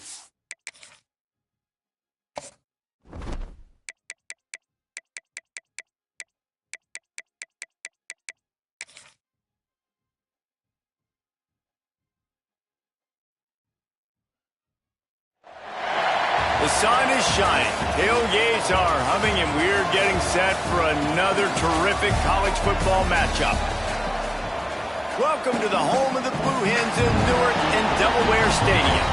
The sun is shining, tailgates are humming, and we're getting set for another terrific college football matchup. Welcome to the home of the Blue Hens in Newark and Delaware Stadium.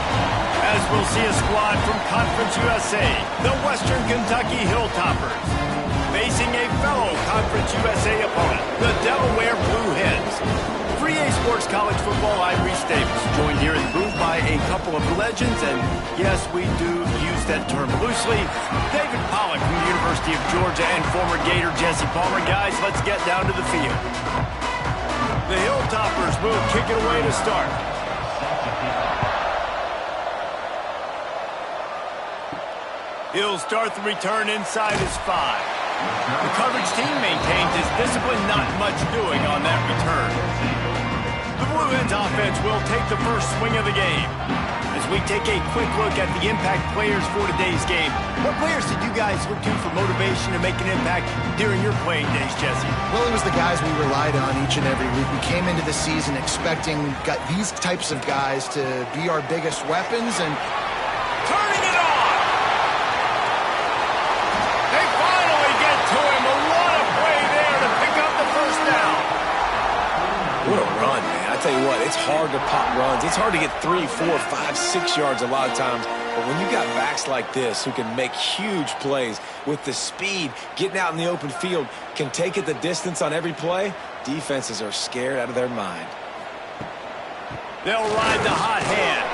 As we'll see a squad from Conference USA, the Western Kentucky Hilltoppers, facing a fellow Conference USA opponent, the Delaware Blue Hens. 3A Sports College Football, I'm Reese Davis, joined here in the booth by a couple of legends, and yes, we do use that term loosely. David Pollack from the University of Georgia and former Gator Jesse Palmer. Guys, let's get down to the field. The Hilltoppers will kick it away to start. He'll start the return inside his 5. The coverage team maintains his discipline, not much doing on that return. The Blue Hens offense will take the first swing of the game. As we take a quick look at the impact players for today's game, what players did you guys look to for motivation to make an impact during your playing days, Jesse? Well, it was the guys we relied on each and every week. We came into the season expecting these types of guys to be our biggest weapons, and turning it on! They finally get to him. A lot of play there to pick up the first down. What a run, man. I tell you what, it's hard to pop runs. It's hard to get 3, 4, 5, 6 yards a lot of times. But when you got backs like this who can make huge plays with the speed, getting out in the open field, can take it the distance on every play, defenses are scared out of their mind. They'll ride the hot hand.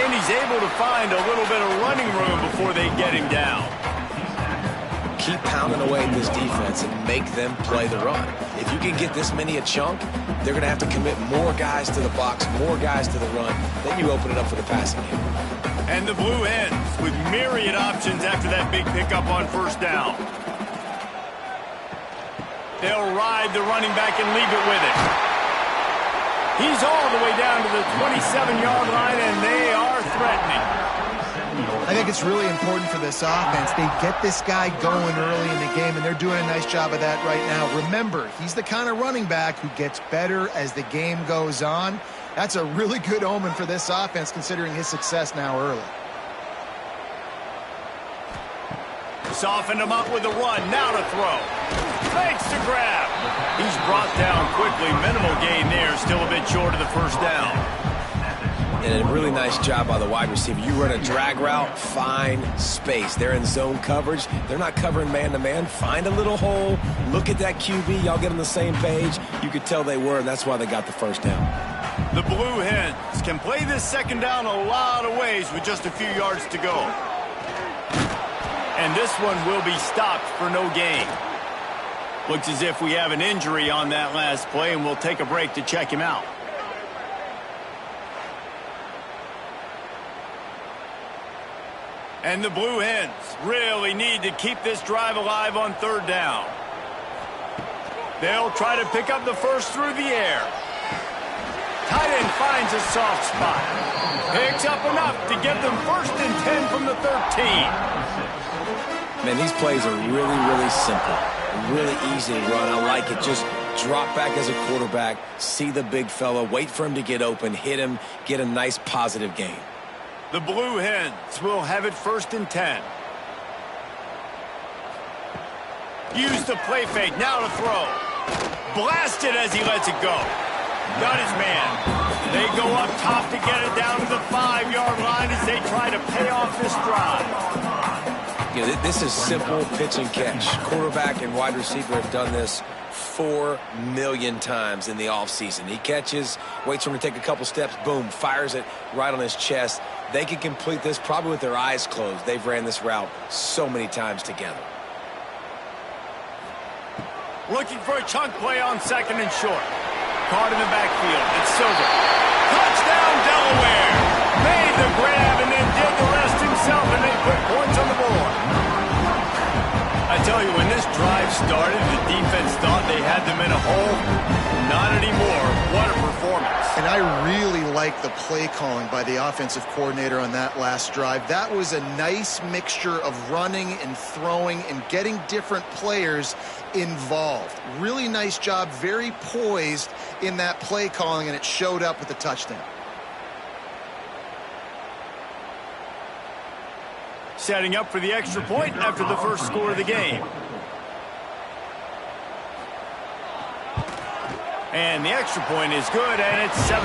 And he's able to find a little bit of running room before they get him down. Keep pounding away at this defense and make them play the run. If you can get this many a chunk, they're going to have to commit more guys to the box, more guys to the run. Then you open it up for the passing game. And the Blue Hens with myriad options after that big pickup on first down. They'll ride the running back and leave it with it. He's all the way down to the 27-yard line, and they are threatening. I think it's really important for this offense. They get this guy going early in the game, and they're doing a nice job of that right now. Remember, he's the kind of running back who gets better as the game goes on. That's a really good omen for this offense, considering his success now early. Softened him up with a run. Now to throw. Fakes to grab. He's brought down quickly. Minimal gain there. Still a bit short of the first down. And a really nice job by the wide receiver. You run a drag route, find space. They're in zone coverage. They're not covering man-to-man. Find a little hole. Look at that QB. Y'all get on the same page. You could tell they were, and that's why they got the first down. The Blue Hens can play this second down a lot of ways with just a few yards to go. And this one will be stopped for no gain. Looks as if we have an injury on that last play, and we'll take a break to check him out. And the Blue Hens really need to keep this drive alive on third down. They'll try to pick up the first through the air. Tight end finds a soft spot. Picks up enough to get them 1st and 10 from the 13. Man, these plays are really, really simple. Really easy to run. I like it. Just drop back as a quarterback, see the big fella, wait for him to get open, hit him, get a nice positive gain. The Blue Hens will have it 1st and 10. Use the play fake, now to throw. Blasted as he lets it go. Got his man. They go up top to get it down to the 5-yard line as they try to pay off this drive. Yeah, this is simple pitch and catch. Quarterback and wide receiver have done this 4 million times in the offseason. He catches, waits for him to take a couple steps, boom, fires it right on his chest. They can complete this probably with their eyes closed. They've ran this route so many times together. Looking for a chunk play on 2nd and short. Caught in the backfield. It's Silver. Touchdown, Delaware! Made the grab and then did the rest himself, and they put points on the board. I tell you, when this drive started, the defense thought they had them in a hole. Not anymore. What a performance. And I really like the play calling by the offensive coordinator on that last drive. That was a nice mixture of running and throwing and getting different players involved. Really nice job, very poised in that play calling, and it showed up with the touchdown. Setting up for the extra point after the first score of the game. And the extra point is good, and it's 7-0.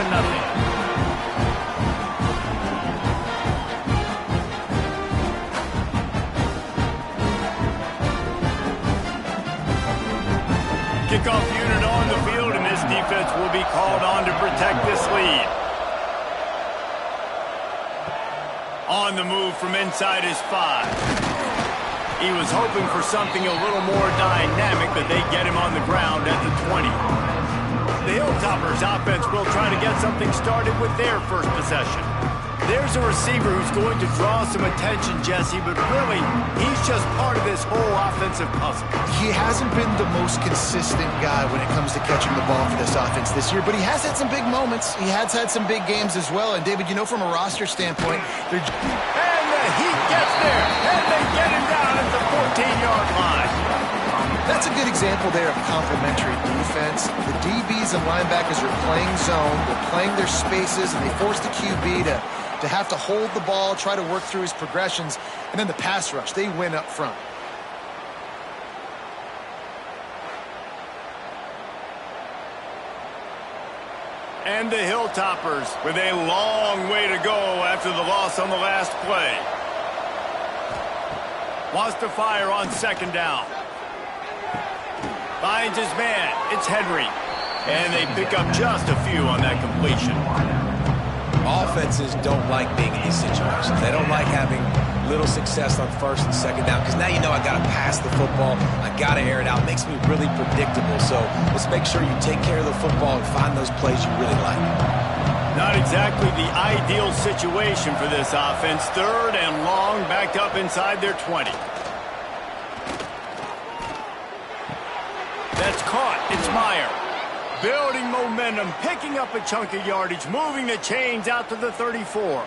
Kickoff unit on the field, and this defense will be called on to protect this lead. On the move from inside his 5. He was hoping for something a little more dynamic, but they get him on the ground at the 20. The Hilltoppers offense will try to get something started with their first possession. There's a receiver who's going to draw some attention, Jesse, but really, he's just part of this whole offensive puzzle. He hasn't been the most consistent guy when it comes to catching the ball for this offense this year, but he has had some big moments. He has had some big games as well. And, David, you know, from a roster standpoint, they're... And the Heat gets there, and they get him down at the 14-yard line. That's a good example there of complementary defense. The DBs and linebackers are playing zone, they're playing their spaces, and they force the QB to have to hold the ball, try to work through his progressions, and then the pass rush, they win up front. And the Hilltoppers with a long way to go after the loss on the last play. Wants to fire on second down. Finds his man. It's Henry. And they pick up just a few on that completion. Offenses don't like being in these situations. They don't like having little success on first and second down, because now you know I got to pass the football. I got to air it out. It makes me really predictable. So let's make sure you take care of the football and find those plays you really like. Not exactly the ideal situation for this offense. Third and long, backed up inside their 20. That's caught. It's Meyer. Building momentum, picking up a chunk of yardage, moving the chains out to the 34.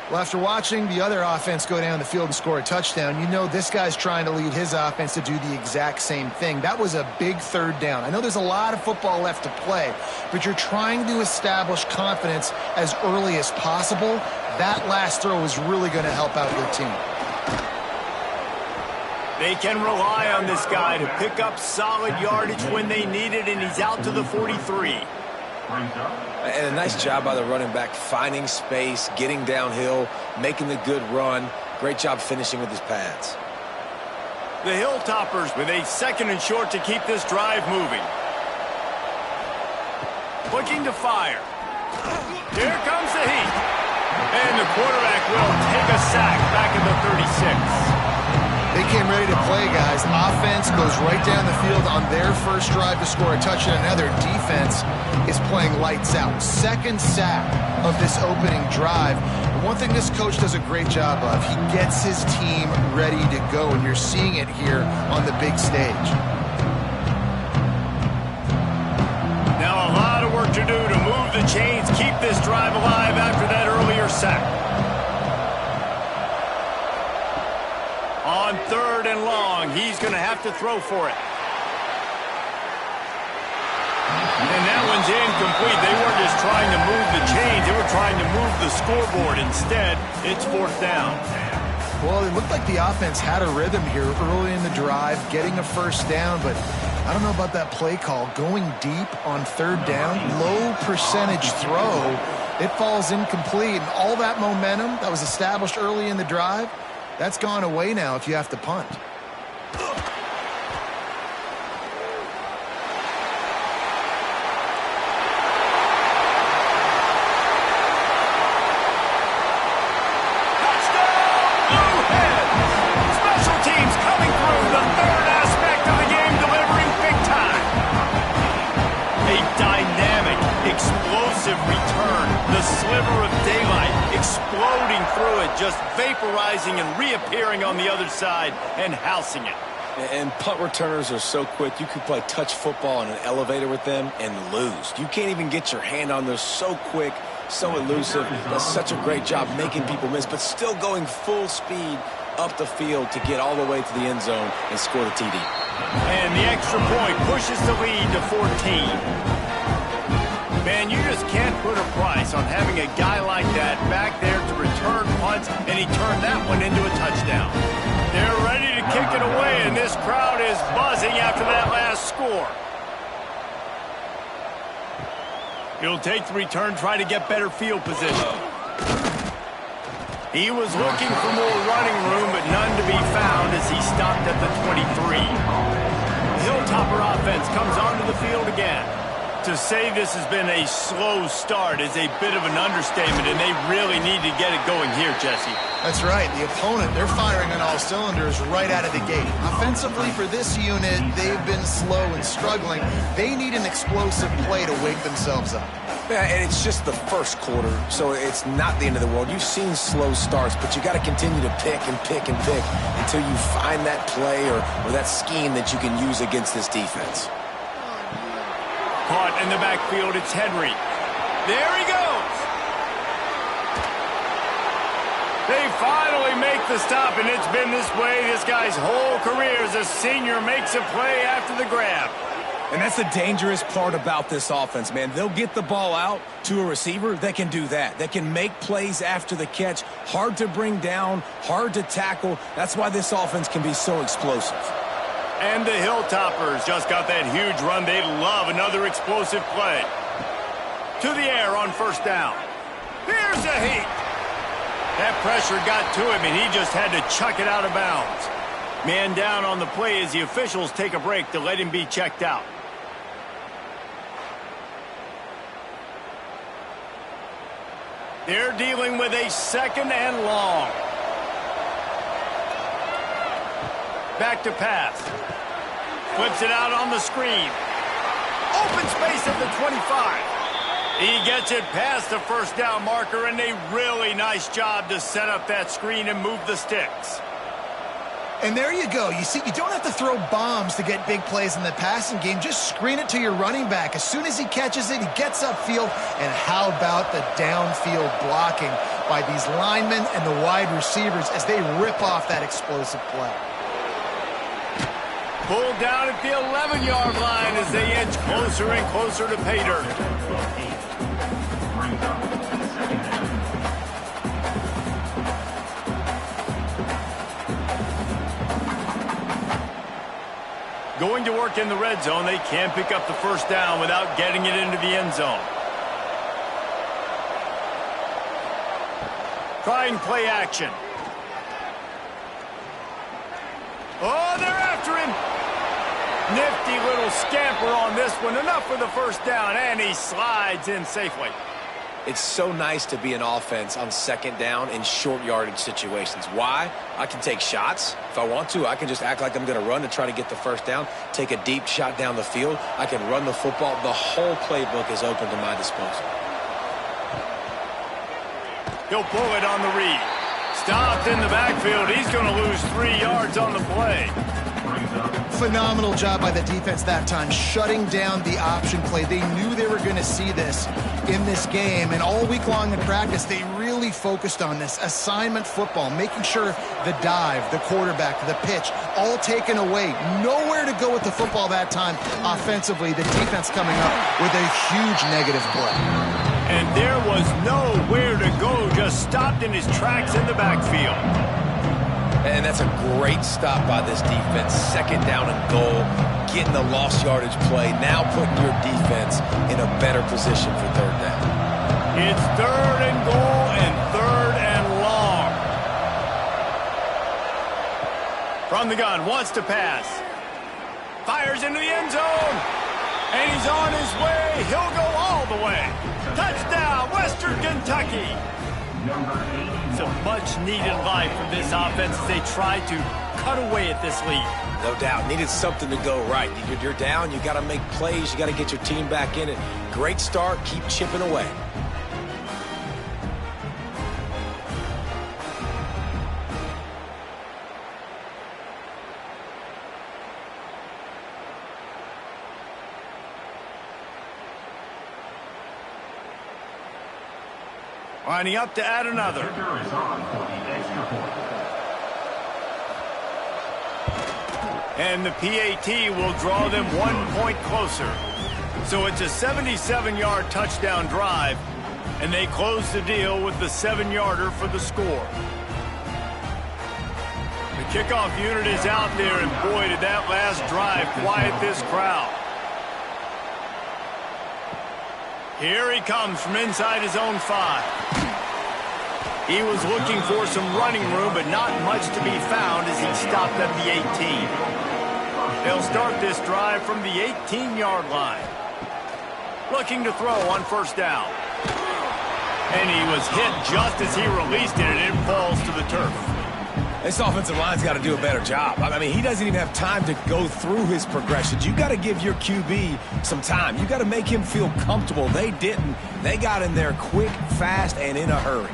Well, after watching the other offense go down the field and score a touchdown, you know this guy's trying to lead his offense to do the exact same thing. That was a big third down. I know there's a lot of football left to play, but you're trying to establish confidence as early as possible. That last throw is really going to help out your team. They can rely on this guy to pick up solid yardage when they need it, and he's out to the 43. And a nice job by the running back, finding space, getting downhill, making the good run. Great job finishing with his pads. The Hilltoppers with a second and short to keep this drive moving. Looking to fire. Here comes the Heat. And the quarterback will take a sack back at the 36. They came ready to play, guys. Offense goes right down the field on their first drive to score a touchdown. Now their defense is playing lights out. Second sack of this opening drive. And one thing this coach does a great job of, he gets his team ready to go, and you're seeing it here on the big stage. Now a lot of work to do to move the chains, keep this drive alive after that earlier sack. On third and long, he's going to have to throw for it. And that one's incomplete. They weren't just trying to move the chains. They were trying to move the scoreboard. Instead, it's fourth down. Well, it looked like the offense had a rhythm here early in the drive, getting a first down, but I don't know about that play call. Going deep on third down, low percentage throw, it falls incomplete. And all that momentum that was established early in the drive, that's gone away now if you have to punt. Just vaporizing and reappearing on the other side and housing it. And punt returners are so quick. You could play touch football in an elevator with them and lose. You can't even get your hand on those, so quick, so elusive. Does such a great job making people miss, but still going full speed up the field to get all the way to the end zone and score the TD. And the extra point pushes the lead to 14. Man, you just can't put a price on having a guy like that back there to return punts, and he turned that one into a touchdown. They're ready to kick it away, and this crowd is buzzing after that last score. He'll take the return, try to get better field position. He was looking for more running room, but none to be found as he stopped at the 23. The Hilltopper offense comes onto the field again. To say this has been a slow start is a bit of an understatement, and they really need to get it going here, Jesse. That's right. The opponent, they're firing on all cylinders right out of the gate. Offensively, for this unit, they've been slow and struggling. They need an explosive play to wake themselves up. Yeah, and it's just the first quarter, so it's not the end of the world. You've seen slow starts, but you got to continue to pick and pick and pick until you find that play or that scheme that you can use against this defense. Caught in the backfield, it's Henry. There he goes. They finally make the stop, and it's been this way this guy's whole career as a senior makes a play after the grab. And that's the dangerous part about this offense, man. They'll get the ball out to a receiver that can do that. That can make plays after the catch. Hard to bring down, hard to tackle. That's why this offense can be so explosive. And the Hilltoppers just got that huge run. They love another explosive play. To the air on first down. Here's a heat. That pressure got to him, and he just had to chuck it out of bounds. Man down on the play as the officials take a break to let him be checked out. They're dealing with a second and long. Back to pass. Flips it out on the screen. Open space at the 25. He gets it past the first down marker, and a really nice job to set up that screen and move the sticks. And there you go. You see, you don't have to throw bombs to get big plays in the passing game. Just screen it to your running back. As soon as he catches it, he gets upfield. And how about the downfield blocking by these linemen and the wide receivers as they rip off that explosive play. Pulled down at the 11-yard line as they inch closer and closer to pay dirt. Going to work in the red zone, they can't pick up the first down without getting it into the end zone. Trying play action. Oh, they're after him. Nifty little scamper on this one. Enough for the first down, and he slides in safely. It's so nice to be an offense on second down in short yardage situations. Why? I can take shots. If I want to, I can just act like I'm going to run to try to get the first down, take a deep shot down the field. I can run the football. The whole playbook is open to my disposal. He'll pull it on the read. Stopped in the backfield. He's going to lose 3 yards on the play. Phenomenal job by the defense that time, shutting down the option play. They knew they were going to see this in this game, and all week long in practice, they really focused on this assignment football, making sure the dive, the quarterback, the pitch, all taken away. Nowhere to go with the football that time offensively. The defense coming up with a huge negative play. And there was nowhere to go, just stopped in his tracks in the backfield. And that's a great stop by this defense. Second down and goal, getting the lost yardage play, now putting your defense in a better position for third down. It's third and goal and third and long. From the gun, wants to pass. Fires into the end zone. And he's on his way. He'll go all the way. Touchdown, Western Kentucky. It's a much-needed life from this offense as they try to cut away at this lead. No doubt. Needed something to go right. You're down. You got to make plays. You got to get your team back in it. Great start. Keep chipping away. Lining up to add another. And the PAT will draw them 1 point closer. So it's a 77-yard touchdown drive, and they close the deal with the 7-yarder for the score. The kickoff unit is out there, and boy, did that last drive quiet this crowd. Here he comes from inside his own 5. He was looking for some running room, but not much to be found as he stopped at the 18. They'll start this drive from the 18-yard line. Looking to throw on first down. And he was hit just as he released it, and it falls to the turf. This offensive line's got to do a better job. I mean, he doesn't even have time to go through his progressions. You got to give your QB some time. You got to make him feel comfortable. They didn't. They got in there quick, fast, and in a hurry.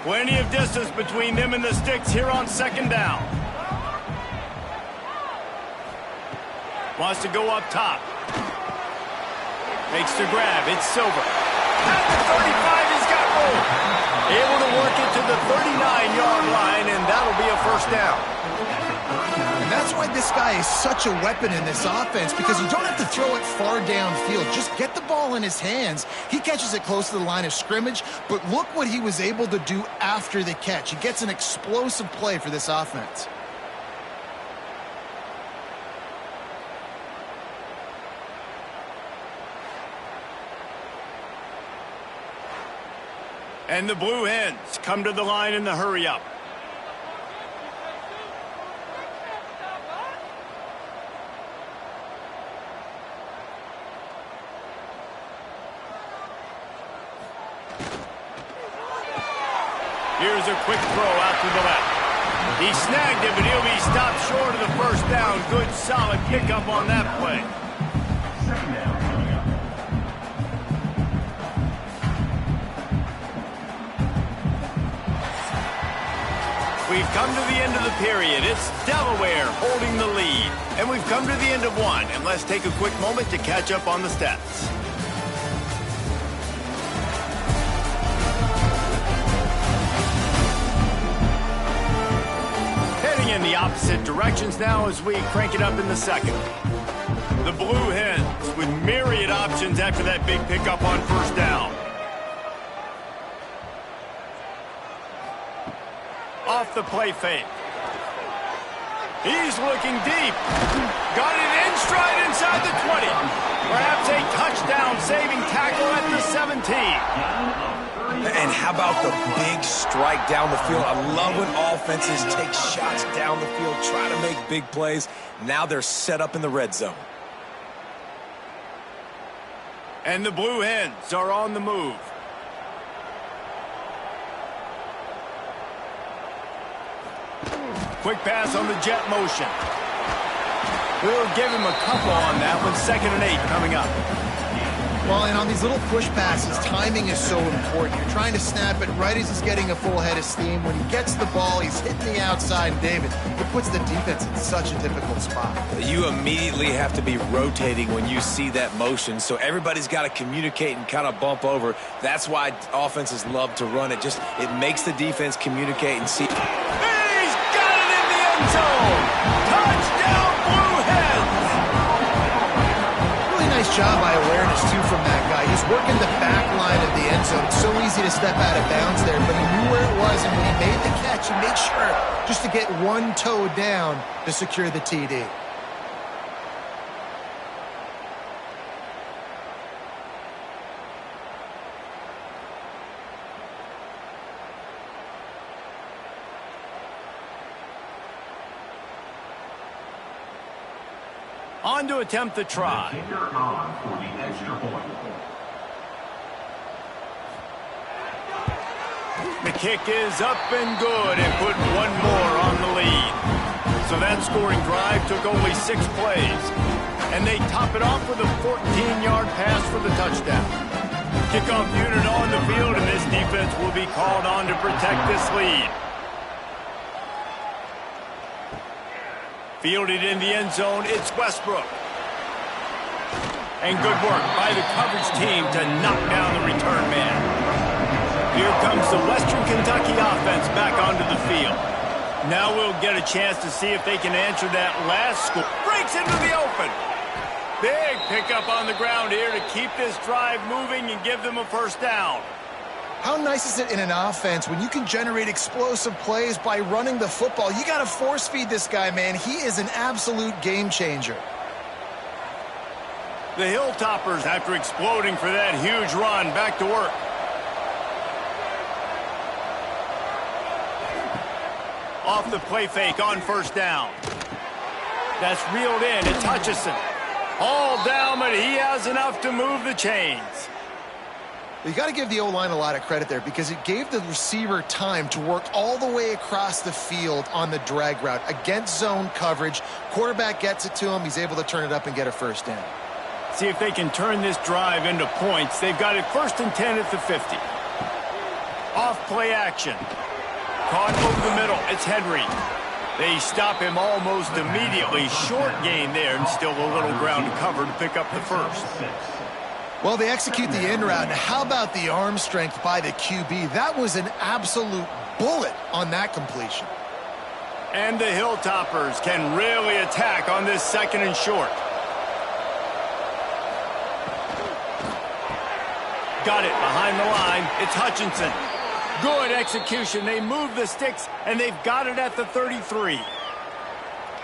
Plenty of distance between them and the sticks here on second down. Wants to go up top. Makes the grab. It's Silver. At the 35, he's got room. Able to work it to the 39-yard line, and that'll be a first down. And that's why this guy is such a weapon in this offense, because you don't have to throw it far downfield. Just get the ball in his hands. He catches it close to the line of scrimmage, but look what he was able to do after the catch. He gets an explosive play for this offense. And the Blue Hens come to the line in the hurry-up. Here's a quick throw out to the left. He snagged it, but he'll be stopped short of the first down. Good, solid pickup on that play. We've come to the end of the period. It's Delaware holding the lead. And we've come to the end of one. And let's take a quick moment to catch up on the stats. Heading in the opposite directions now as we crank it up in the second. The Blue Hens with myriad options after that big pickup on first down. Off the play fake. He's looking deep. Got it in stride inside the 20. Perhaps a touchdown-saving tackle at the 17. And how about the big strike down the field? I love when offenses take shots down the field, try to make big plays. Now they're set up in the red zone. And the Blue Hens are on the move. Quick pass on the jet motion. We'll give him a couple on that one. 2nd and 8 coming up. Well, and on these little push passes, timing is so important. You're trying to snap it right as he's getting a full head of steam. When he gets the ball, he's hitting the outside. And David, it puts the defense in such a difficult spot. You immediately have to be rotating when you see that motion. So everybody's got to communicate and kind of bump over. That's why offenses love to run it. Just it makes the defense communicate and see. Zone. Touchdown, Blue Hens! Really nice job by awareness, too, from that guy. He's working the back line of the end zone. It's so easy to step out of bounds there, but he knew where it was, and when he made the catch, he made sure just to get one toe down to secure the TD. On to attempt the try. The kick is up and good and put one more on the lead. So that scoring drive took only 6 plays. And they top it off with a 14-yard pass for the touchdown. Kickoff unit on the field, and this defense will be called on to protect this lead. Fielded in the end zone, it's Westbrook. And good work by the coverage team to knock down the return man. Here comes the Western Kentucky offense back onto the field. Now we'll get a chance to see if they can answer that last score. Breaks into the open. Big pickup on the ground here to keep this drive moving and give them a first down. How nice is it in an offense when you can generate explosive plays by running the football? You got to force feed this guy, man. He is an absolute game changer. The Hilltoppers, after exploding for that huge run, back to work. Off the play fake on first down. That's reeled in. It's Hutchinson. All down, but he has enough to move the chains. You got to give the O-line a lot of credit there because it gave the receiver time to work all the way across the field on the drag route against zone coverage. Quarterback gets it to him. He's able to turn it up and get a first down. See if they can turn this drive into points. They've got it 1st and 10 at the 50. Off play action. Caught over the middle. It's Henry. They stop him almost immediately. Short gain there and still a little ground to cover to pick up the first. Well, they execute the in route. Now, how about the arm strength by the QB? That was an absolute bullet on that completion. And the Hilltoppers can really attack on this 2nd and short. Got it behind the line. It's Hutchinson. Good execution. They move the sticks, and they've got it at the 33.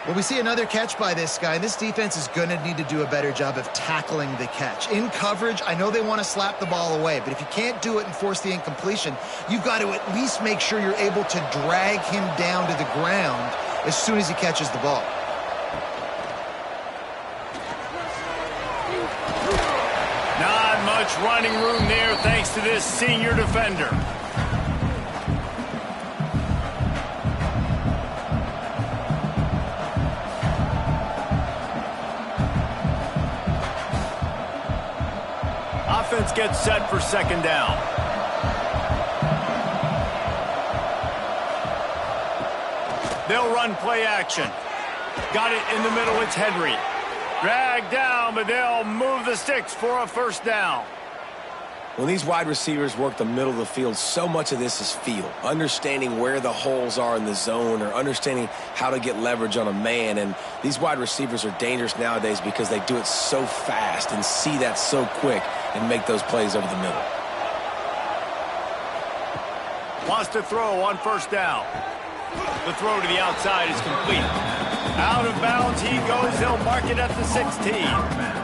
Well, we see another catch by this guy. This defense is going to need to do a better job of tackling the catch. In coverage, I know they want to slap the ball away, but if you can't do it and force the incompletion, you've got to at least make sure you're able to drag him down to the ground as soon as he catches the ball. Not much running room there thanks to this senior defender. Offense gets set for 2nd down. They'll run play action. Got it in the middle. It's Henry. Dragged down, but they'll move the sticks for a first down. When these wide receivers work the middle of the field, so much of this is feel. Understanding where the holes are in the zone or understanding how to get leverage on a man. And these wide receivers are dangerous nowadays because they do it so fast and see that so quick and make those plays over the middle. Wants to throw on first down. The throw to the outside is complete. Out of bounds he goes. They'll mark it at the 16.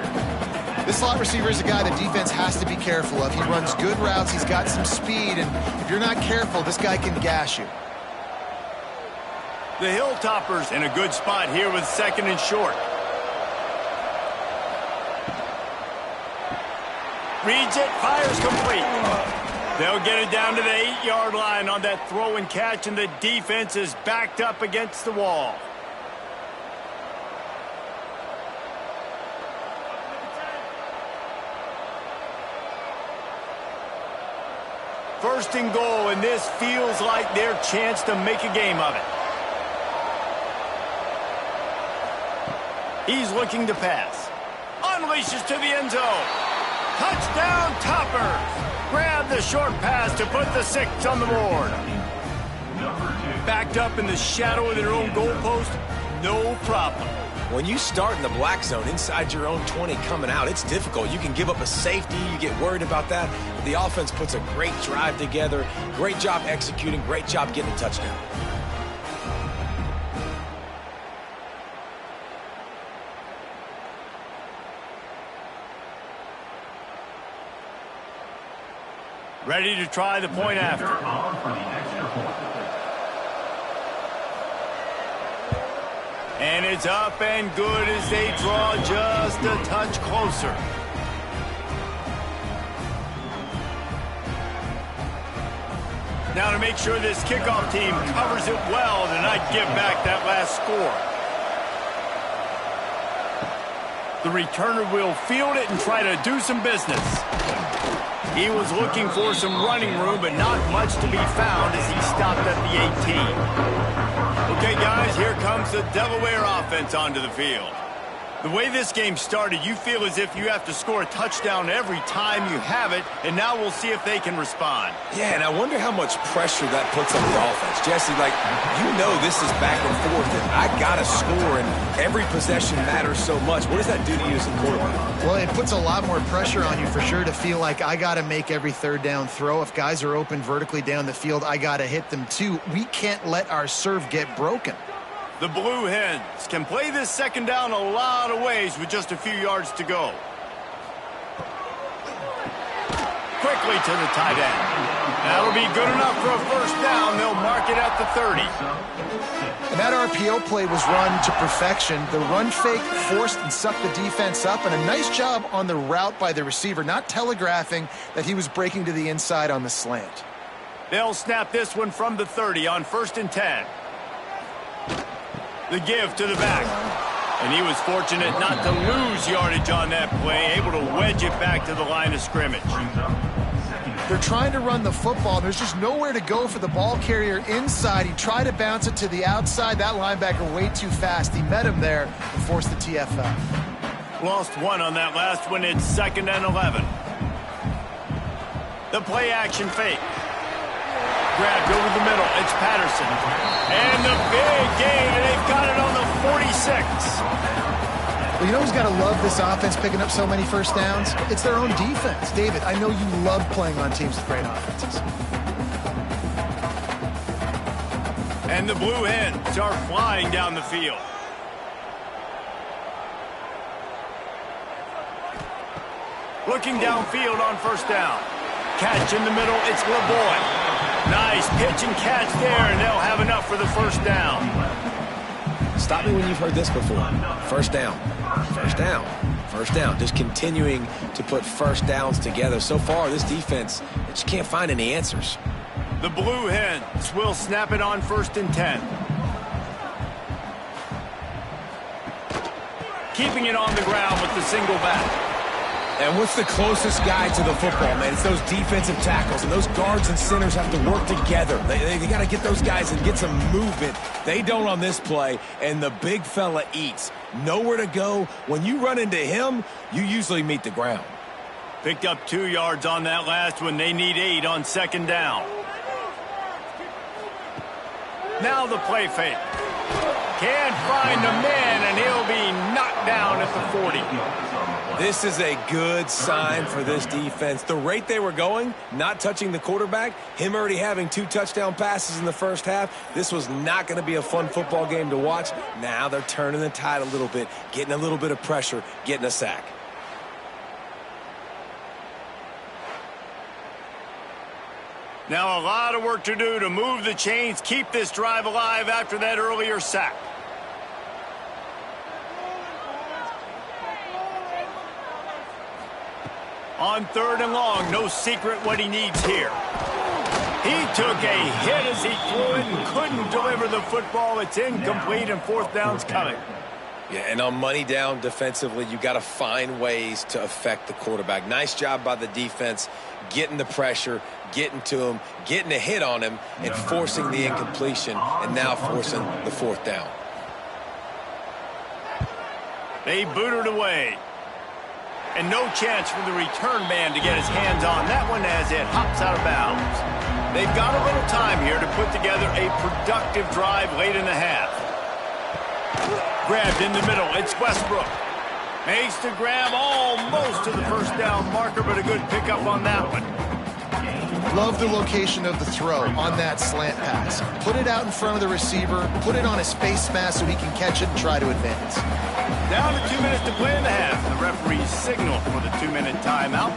This slot receiver is a guy the defense has to be careful of. He runs good routes. He's got some speed, and if you're not careful, this guy can gash you. The Hilltoppers in a good spot here with 2nd and short. Reads it, fires complete. They'll get it down to the 8-yard line on that throw and catch, and the defense is backed up against the wall. First and goal, and this feels like their chance to make a game of it. He's looking to pass. Unleashes to the end zone. Touchdown, Toppers. Grab the short pass to put the 6 on the board. Backed up in the shadow of their own goalpost, no problem. When you start in the black zone inside your own 20 coming out, it's difficult. You can give up a safety. You get worried about that. The offense puts a great drive together. Great job executing. Great job getting a touchdown. Ready to try the point after. And it's up and good as they draw just a touch closer. Now to make sure this kickoff team covers it well to not give back that last score. The returner will field it and try to do some business. He was looking for some running room, but not much to be found as he stopped at the 18. Okay, guys, here comes the Delaware offense onto the field. The way this game started, you feel as if you have to score a touchdown every time you have it, and now we'll see if they can respond. Yeah, and I wonder how much pressure that puts on the offense. Jesse, like, you know this is back and forth, and I got to score, and every possession matters so much. What does that do to you as a quarterback? Well, it puts a lot more pressure on you for sure to feel like I got to make every third down throw. If guys are open vertically down the field, I got to hit them too. We can't let our serve get broken. The Blue Hens can play this second down a lot of ways with just a few yards to go. Quickly to the tight end. That'll be good enough for a first down. They'll mark it at the 30. And that RPO play was run to perfection. The run fake forced and sucked the defense up, and a nice job on the route by the receiver, not telegraphing that he was breaking to the inside on the slant. They'll snap this one from the 30 on 1st and 10. The give to the back. And he was fortunate not to lose yardage on that play, able to wedge it back to the line of scrimmage. They're trying to run the football. There's just nowhere to go for the ball carrier inside. He tried to bounce it to the outside. That linebacker way too fast. He met him there and forced the TFL. Lost one on that last one. It's 2nd and 11. The play action fake. Grabbed over the middle. It's Patterson. And the big gain, and they've got it on the 46. Well, you know who's got to love this offense picking up so many first downs? It's their own defense. David, I know you love playing on teams with great offenses. And the Blue Hens are flying down the field. Looking downfield on 1st down. Catch in the middle. It's LeBoy. Nice pitch and catch there, and they'll have enough for the first down. Stop me when you've heard this before. First down, first down, first down. Just continuing to put first downs together. So far, this defense just can't find any answers. The Blue Hens will snap it on 1st and 10. Keeping it on the ground with the single back. And what's the closest guy to the football, man? It's those defensive tackles, and those guards and centers have to work together. They got to get those guys and get some movement. They don't on this play, and the big fella eats. Nowhere to go. When you run into him, you usually meet the ground. Picked up 2 yards on that last one. They need 8 on 2nd down. Now the play fake. Can't find the man, and he'll be knocked down at the 40. This is a good sign for this defense. The rate they were going, not touching the quarterback, him already having 2 touchdown passes in the first half, this was not going to be a fun football game to watch. Now they're turning the tide a little bit, getting a little bit of pressure, getting a sack. Now a lot of work to do to move the chains, keep this drive alive after that earlier sack. On 3rd and long, no secret what he needs here. He took a hit as he threw it and couldn't deliver the football. It's incomplete, and 4th down's coming. Yeah, and on money down defensively, you got to find ways to affect the quarterback. Nice job by the defense, getting the pressure, getting to him, getting a hit on him, and forcing the incompletion, and now forcing the 4th down. They booted away. And no chance for the return man to get his hands on that one as it hops out of bounds. They've got a little time here to put together a productive drive late in the half. Grabbed in the middle. It's Westbrook. Makes the grab almost to the first down marker, but a good pickup on that one. Love the location of the throw on that slant pass. Put it out in front of the receiver, put it on his face mask so he can catch it and try to advance. Down to 2 minutes to play in the half. The referee's signal for the 2-minute timeout.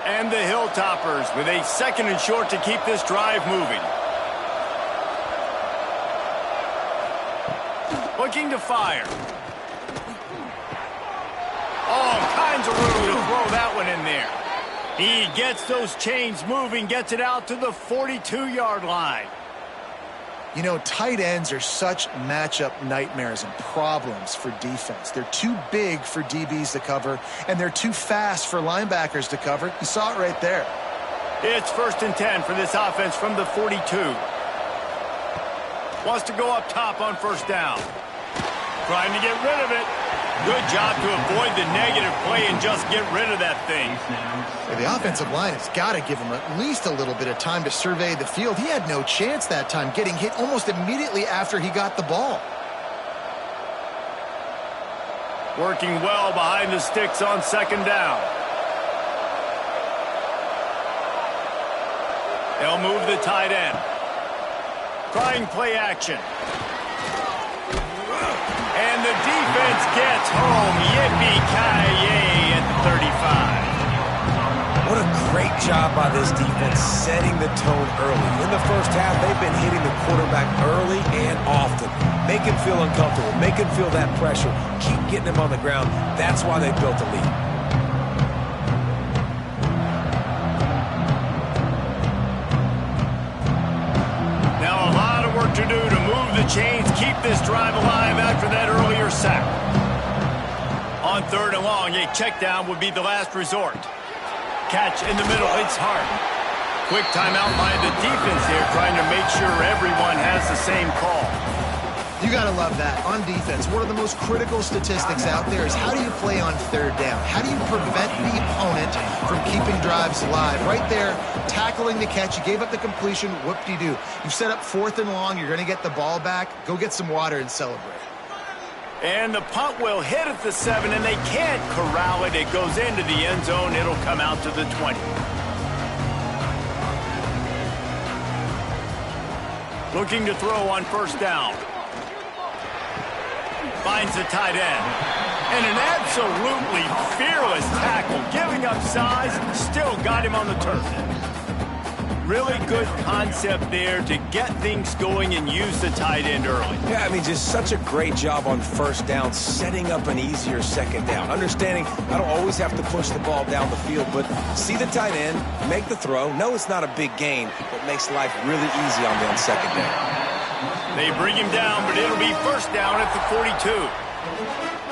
And the Hilltoppers with a 2nd and short to keep this drive moving. Looking to fire. All kinds of room to throw that one in there. He gets those chains moving, gets it out to the 42-yard line. You know, tight ends are such matchup nightmares and problems for defense. They're too big for DBs to cover, and they're too fast for linebackers to cover. You saw it right there. It's 1st and 10 for this offense from the 42. Wants to go up top on 1st down. Trying to get rid of it. Good job to avoid the negative play and just get rid of that thing. The offensive line has got to give him at least a little bit of time to survey the field. He had no chance that time, getting hit almost immediately after he got the ball. Working well behind the sticks on 2nd down. They'll move the tight end. Trying play action. And the defense gets home. Yippee-ki-yay at 35. What a great job by this defense setting the tone early. In the first half, they've been hitting the quarterback early and often. Make him feel uncomfortable. Make him feel that pressure. Keep getting him on the ground. That's why they built the lead. To do to move the chains, keep this drive alive after that earlier sack. On 3rd and long, a check down would be the last resort. Catch in the middle, it's hard. Quick timeout by the defense here, trying to make sure everyone has the same call. You got to love that. On defense, one of the most critical statistics out there is how do you play on 3rd down? How do you prevent the opponent from keeping drives alive? Right there, tackling the catch. You gave up the completion. Whoop-de-doo. You've set up 4th and long. You're going to get the ball back. Go get some water and celebrate. And the punt will hit at the 7, and they can't corral it. It goes into the end zone. It'll come out to the 20. Looking to throw on 1st down. Finds the tight end. And an absolutely fearless tackle. Giving up size, still got him on the turf. Really good concept there to get things going and use the tight end early. Yeah, I mean, just such a great job on 1st down, setting up an easier 2nd down. Understanding I don't always have to push the ball down the field, but see the tight end, make the throw. No, it's not a big gain, but makes life really easy on them on 2nd down. They bring him down, but it'll be 1st down at the 42.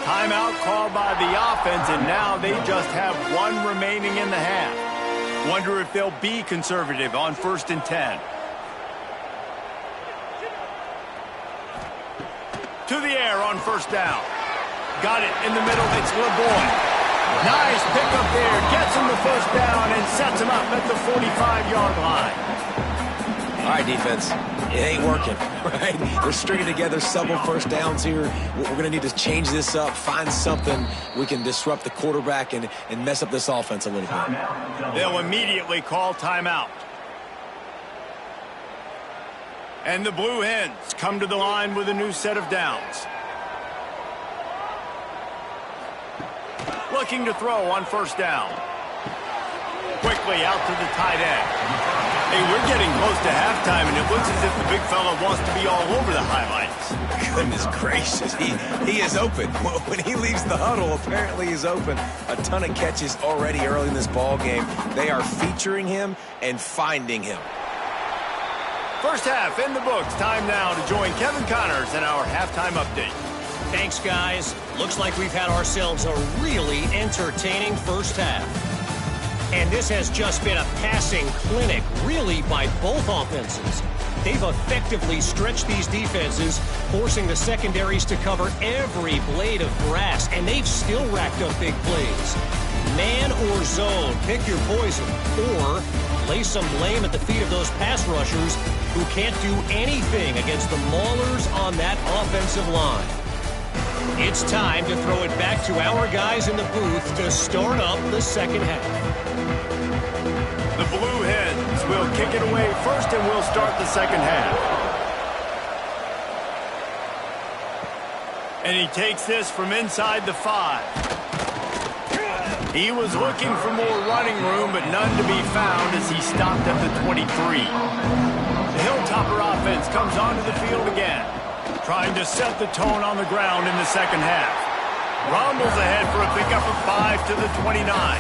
Timeout called by the offense, and now they just have 1 remaining in the half. Wonder if they'll be conservative on 1st and 10. To the air on 1st down. Got it in the middle. It's LeBoy. Nice pickup there. Gets him the 1st down and sets him up at the 45-yard line. All right, defense, it ain't working, right? We're stringing together several 1st downs here. We're going to need to change this up, find something we can disrupt the quarterback and mess up this offense a little bit. They'll immediately call timeout. And the Blue Hens come to the line with a new set of downs. Looking to throw on 1st down. Quickly out to the tight end. Hey, we're getting close to halftime, and it looks as if the big fella wants to be all over the highlights. Goodness gracious, he is open. When he leaves the huddle, apparently he's open. A ton of catches already early in this ball game. They are featuring him and finding him. 1st half in the books. Time now to join Kevin Connors in our halftime update. Thanks, guys. Looks like we've had ourselves a really entertaining 1st half. And this has just been a passing clinic, really, by both offenses. They've effectively stretched these defenses, forcing the secondaries to cover every blade of grass, and they've still racked up big plays. Man or zone, pick your poison, or lay some blame at the feet of those pass rushers who can't do anything against the maulers on that offensive line. It's time to throw it back to our guys in the booth to start up the 2nd half. The Blue Hens will kick it away first, and we'll start the 2nd half. And he takes this from inside the 5. He was looking for more running room, but none to be found as he stopped at the 23. The Hilltopper offense comes onto the field again, trying to set the tone on the ground in the 2nd half. Rumbles ahead for a pickup of 5 to the 29.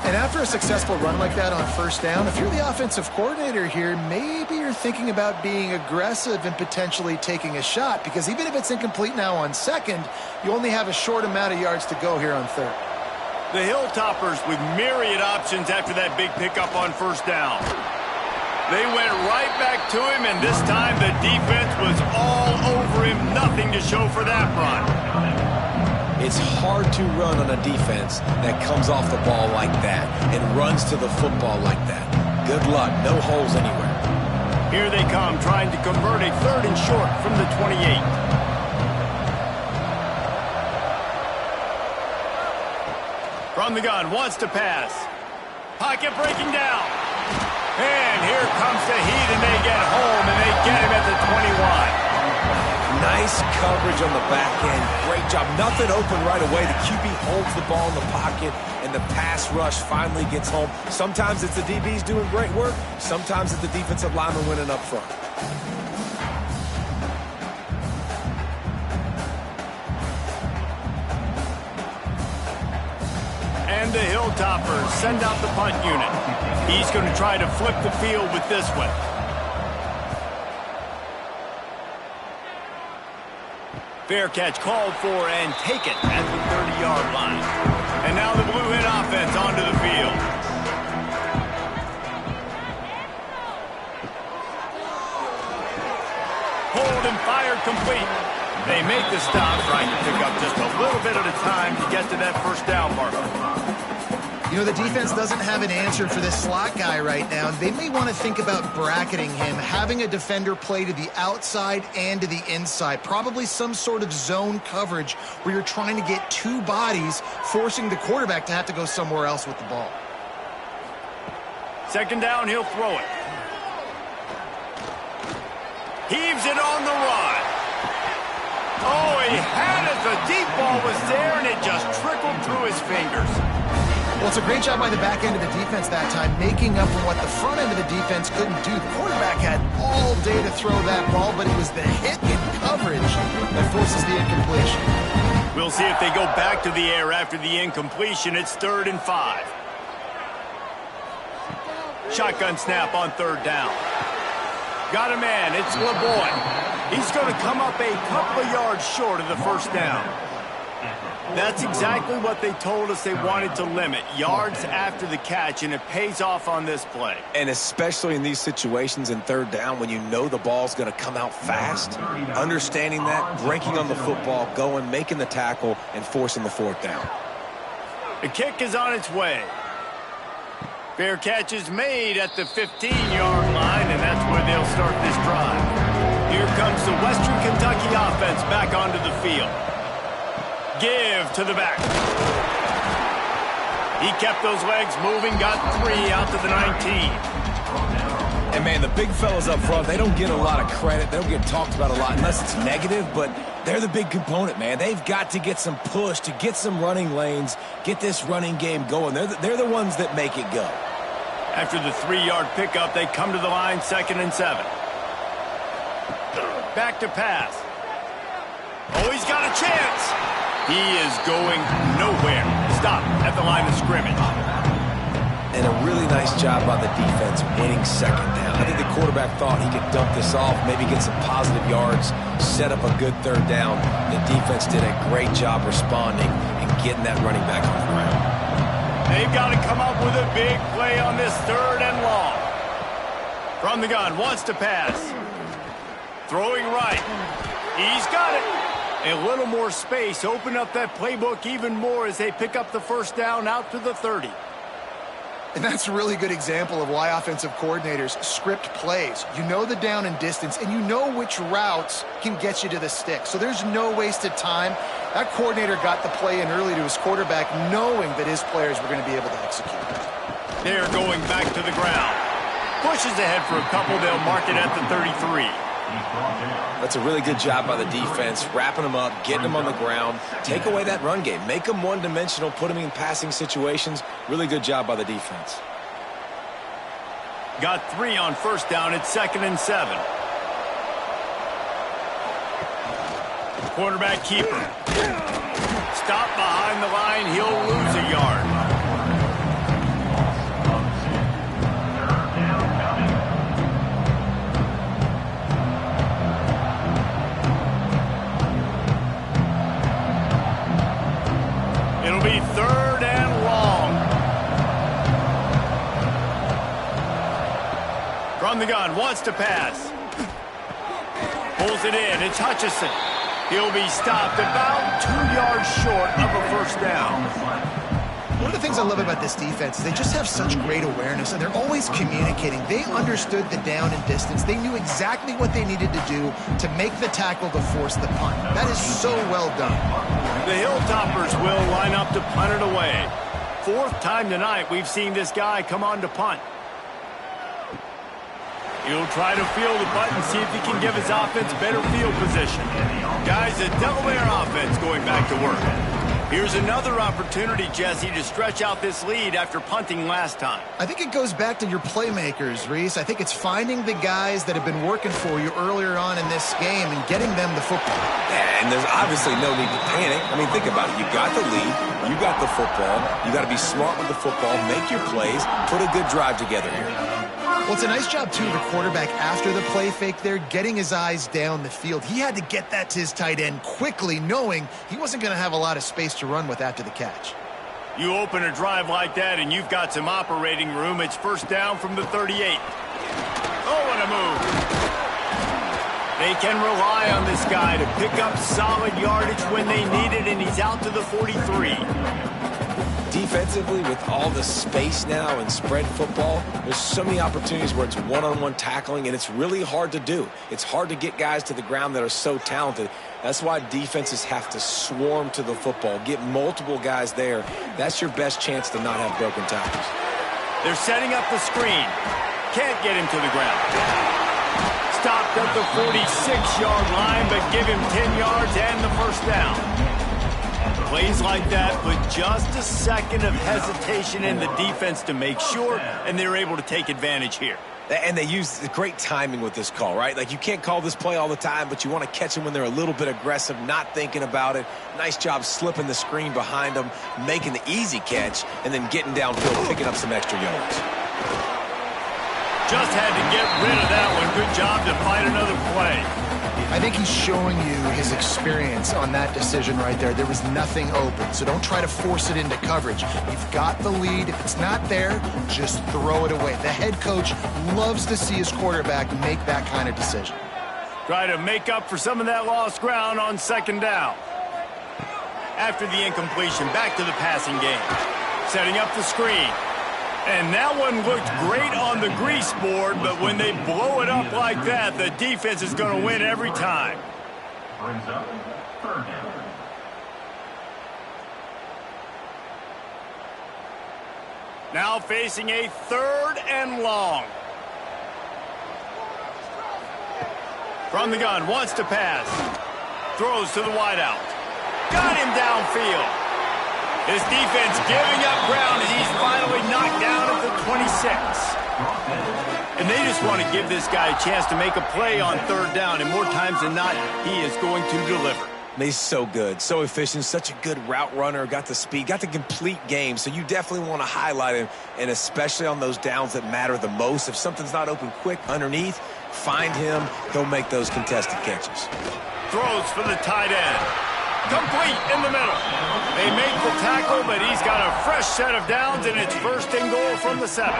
And after a successful run like that on 1st down, if you're the offensive coordinator here, maybe you're thinking about being aggressive and potentially taking a shot, because even if it's incomplete now on 2nd, you only have a short amount of yards to go here on 3rd. The Hilltoppers with myriad options after that big pickup on first down. They went right back to him, and this time the defense was all over him. Nothing to show for that run. It's hard to run on a defense that comes off the ball like that and runs to the football like that. Good luck. No holes anywhere. Here they come, trying to convert a 3rd and short from the 28. From the gun, wants to pass. Pocket breaking down. And here comes the heat, and they get home, and they get him at the 21. Nice coverage on the back end. Great job. Nothing open right away. The QB holds the ball in the pocket, and the pass rush finally gets home. Sometimes it's the DBs doing great work. Sometimes it's the defensive lineman winning up front. And the Hilltoppers send out the punt unit. He's going to try to flip the field with this one. Fair catch called for and taken at the 30-yard line. And now the Blue Hen offense onto the field. Hold and fire complete. They make the stop, trying to pick up just a little bit at a time to get to that first down marker. You know, the defense doesn't have an answer for this slot guy right now. They may want to think about bracketing him, having a defender play to the outside and to the inside. Probably some sort of zone coverage where you're trying to get 2 bodies, forcing the quarterback to have to go somewhere else with the ball. 2nd down, he'll throw it. Heaves it on the run. Oh, he had it. The deep ball was there, and it just trickled through his fingers. Well, it's a great job by the back end of the defense that time, making up for what the front end of the defense couldn't do. The quarterback had all day to throw that ball, but it was the hit in coverage that forces the incompletion. We'll see if they go back to the air after the incompletion. It's 3rd and 5. Shotgun snap on 3rd down. Got a man. It's LeBoy. He's going to come up a couple of yards short of the first down. That's exactly what they told us they wanted to limit, yards after the catch, and it pays off on this play. And especially in these situations in 3rd down when you know the ball's going to come out fast, understanding that, breaking on the football, going, making the tackle, and forcing the 4th down. The kick is on its way. Fair catch is made at the 15-yard line, and that's where they'll start this drive. Here comes the Western Kentucky offense back onto the field. Give to the back. He kept those legs moving, got 3 out to the 19. And, man, the big fellas up front, they don't get a lot of credit. They don't get talked about a lot unless it's negative, but they're the big component, man. They've got to get some push, to get some running lanes, get this running game going. They're the ones that make it go. After the 3-yard pickup, they come to the line, 2nd and 7. Back to pass. Oh, he's got a chance. He is going nowhere. Stop at the line of scrimmage. And a really nice job by the defense winning 2nd down. I think the quarterback thought he could dump this off, maybe get some positive yards, set up a good 3rd down. The defense did a great job responding and getting that running back on the ground. They've got to come up with a big play on this 3rd and long. From the gun, wants to pass. Throwing right. He's got it. A little more space. Open up that playbook even more as they pick up the first down out to the 30. And that's a really good example of why offensive coordinators script plays. You know the down and distance, and you know which routes can get you to the stick. So there's no wasted time. That coordinator got the play in early to his quarterback, knowing that his players were going to be able to execute. They're going back to the ground. Pushes ahead for a couple. They'll mark it at the 33. That's a really good job by the defense, wrapping them up, getting them on the ground, take away that run game, make them one-dimensional, put them in passing situations. Really good job by the defense. Got 3 on first down. It's 2nd and 7. Quarterback keeper. Stop behind the line. He'll lose a yard. It'll be 3rd and From the gun, wants to pass. Pulls it in, it's Hutchinson. He'll be stopped about 2 yards short of a first down. One of the things I love about this defense is they just have such great awareness, and they're always communicating. They understood the down and distance. They knew exactly what they needed to do to make the tackle to force the punt. That is so well done. The Hilltoppers will line up to punt it away. 4th time tonight we've seen this guy come on to punt. He'll try to feel the punt and see if he can give his offense better field position. Guys, the Delaware offense going back to work. Here's another opportunity, Jesse, to stretch out this lead after punting last time. I think it goes back to your playmakers, Reese. I think it's finding the guys that have been working for you earlier on in this game and getting them the football. Yeah, and there's obviously no need to panic. I mean, think about it. You got the lead. You got the football. You got to be smart with the football. Make your plays. Put a good drive together here. Well, it's a nice job, too, the quarterback, after the play fake there, getting his eyes down the field. He had to get that to his tight end quickly, knowing he wasn't going to have a lot of space to run with after the catch. You open a drive like that, and you've got some operating room. It's first down from the 38. Oh, what a move. They can rely on this guy to pick up solid yardage when they need it, and he's out to the 43. Defensively, with all the space now and spread football, there's so many opportunities where it's one-on-one tackling, and it's really hard to do. It's hard to get guys to the ground that are so talented. That's why defenses have to swarm to the football, get multiple guys there. That's your best chance to not have broken tackles. They're setting up the screen. Can't get him to the ground. Stopped at the 46-yard line, but give him 10 yards and the first down. Plays like that put just a second of hesitation in the defense to make sure, and they're able to take advantage here. And they use great timing with this call, right? Like, you can't call this play all the time, but you want to catch them when they're a little bit aggressive, not thinking about it. Nice job slipping the screen behind them, making the easy catch, and then getting downfield, picking up some extra yards. Just had to get rid of that one. Good job to find another play. I think he's showing you his experience on that decision right there. There was nothing open, so don't try to force it into coverage. You've got the lead. If it's not there, just throw it away. The head coach loves to see his quarterback make that kind of decision. Try to make up for some of that lost ground on second down. After the incompletion, back to the passing game. Setting up the screen. And that one looked great on the grease board, but when they blow it up like that, the defense is going to win every time. Brings up third down. Now facing a 3rd and long. From the gun, wants to pass. Throws to the wideout. Got him downfield. His defense giving up ground, and he's finally knocked down at the 26. And they just want to give this guy a chance to make a play on 3rd down, and more times than not, he is going to deliver. He's so good, so efficient, such a good route runner, got the speed, got the complete game, so you definitely want to highlight him, and especially on those downs that matter the most. If something's not open quick underneath, find him. He'll make those contested catches. Throws for the tight end. Complete in the middle. They make the tackle, but he's got a fresh set of downs, and it's 1st and goal from the 7.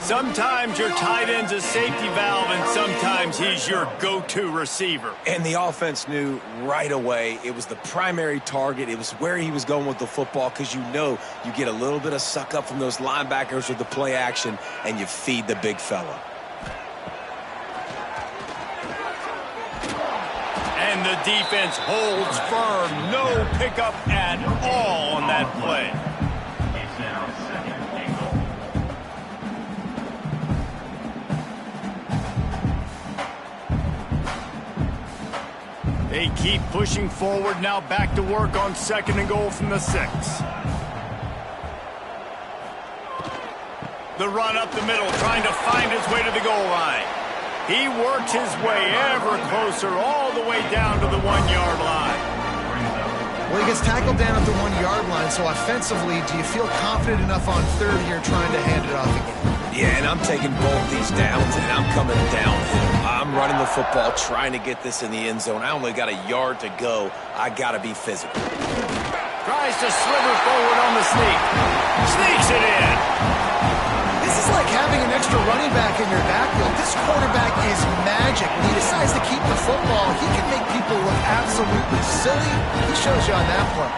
Sometimes your tight end's a safety valve, and sometimes he's your go-to receiver. And the offense knew right away it was the primary target. It was where he was going with the football, because you know you get a little bit of suck up from those linebackers with the play action, and you feed the big fella. And the defense holds firm. No pickup at all on that play. It's now 2nd and goal. They keep pushing forward, now back to work on 2nd and goal from the 6. The run up the middle, trying to find his way to the goal line. He works his way ever closer, all the way down to the 1-yard line. Well, he gets tackled down at the 1-yard line, so offensively, do you feel confident enough on 3rd here trying to hand it off again? Yeah, and I'm taking both these downs, and I'm coming downhill. I'm running the football, trying to get this in the end zone. I only got a yard to go. I got to be physical. Tries to sliver forward on the sneak. Sneaks it in. This is like having an extra running back in your backfield. This quarterback is magic. When he decides to keep the football, he can make people look absolutely silly. He shows you on that play.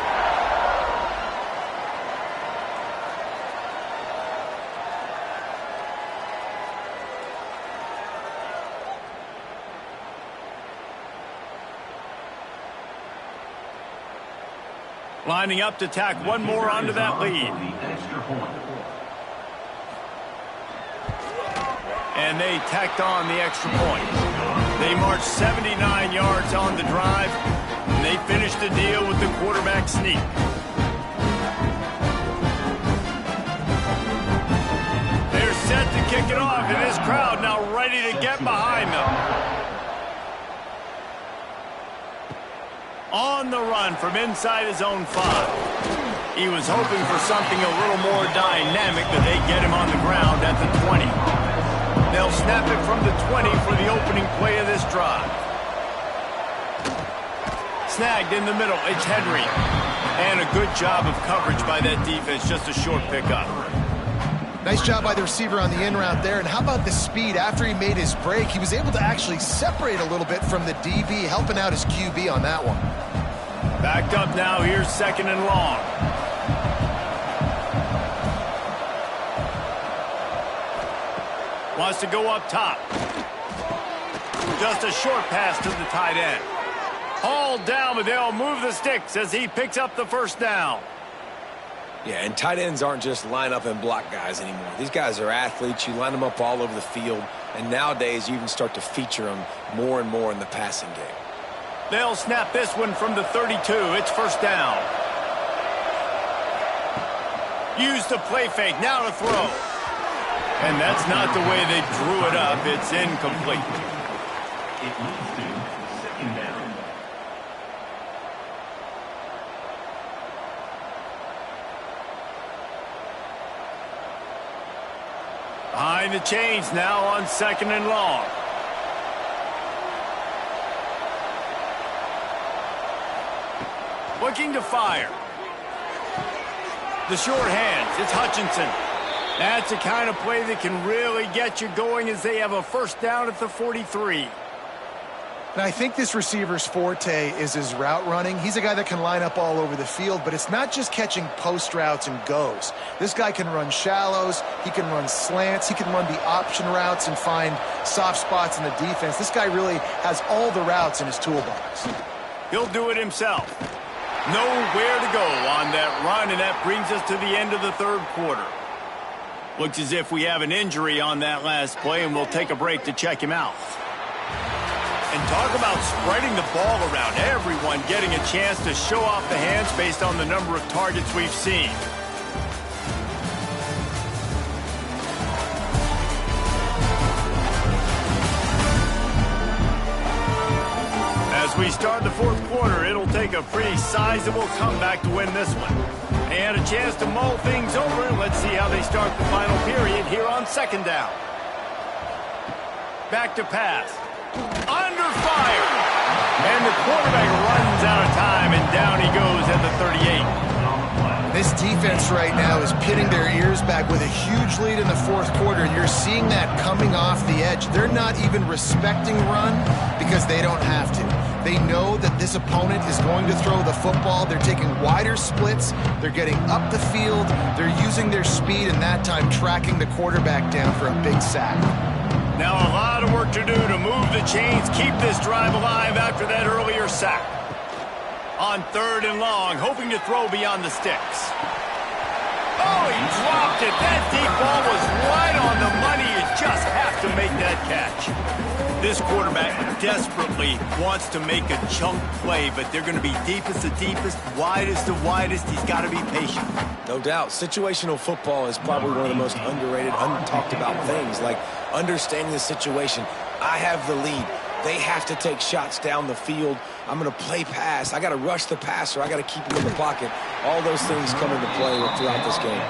Lining up to tack one more onto that lead. And they tacked on the extra point. They marched 79 yards on the drive, and they finished the deal with the quarterback sneak. They're set to kick it off, and this crowd now ready to get behind them. On the run from inside his own 5. He was hoping for something a little more dynamic, but they get him on the ground at the 20. They'll snap it from the 20 for the opening play of this drive. Snagged in the middle, it's Henry. And a good job of coverage by that defense, just a short pickup. Nice job by the receiver on the in route there. And how about the speed? After he made his break, he was able to actually separate a little bit from the DB, helping out his QB on that one. Backed up now, here's 2nd and long. Wants to go up top. Just a short pass to the tight end. Hauled down, but they'll move the sticks as he picks up the first down. Yeah, and tight ends aren't just line up and block guys anymore. These guys are athletes. You line them up all over the field, and nowadays you even start to feature them more and more in the passing game. They'll snap this one from the 32. It's first down. Use the play fake. Now to throw. And that's not the way they drew it up. It's incomplete. It leads to 2nd down. Behind the chains now on 2nd and long. Looking to fire. The short hands. It's Hutchinson. That's the kind of play that can really get you going as they have a first down at the 43. And I think this receiver's forte is his route running. He's a guy that can line up all over the field, but it's not just catching post routes and goes. This guy can run shallows, he can run slants, he can run the option routes and find soft spots in the defense. This guy really has all the routes in his toolbox. He'll do it himself. Nowhere to go on that run, and that brings us to the end of the 3rd quarter. Looks as if we have an injury on that last play, and we'll take a break to check him out. And talk about spreading the ball around. Everyone getting a chance to show off the hands based on the number of targets we've seen. As we start the 4th quarter, it'll take a pretty sizable comeback to win this one. They had a chance to mull things over, and let's see how they start the final period here on 2nd down. Back to pass. Under fire. And the quarterback runs out of time, and down he goes at the 38. This defense right now is pitting their ears back with a huge lead in the 4th quarter, and you're seeing that coming off the edge. They're not even respecting run because they don't have to. They know that this opponent is going to throw the football. They're taking wider splits. They're getting up the field. They're using their speed, and that time tracking the quarterback down for a big sack. Now a lot of work to do to move the chains, keep this drive alive after that earlier sack. On 3rd and long, hoping to throw beyond the sticks. Oh, he dropped it. That deep ball was right on the money. You just have to make that catch. This quarterback desperately wants to make a chunk play, but they're going to be deepest to deepest, widest to widest. He's got to be patient. No doubt. Situational football is probably one of the most underrated, untalked about things, like understanding the situation. I have the lead. They have to take shots down the field. I'm going to play pass. I got to rush the passer. I got to keep him in the pocket. All those things come into play throughout this game.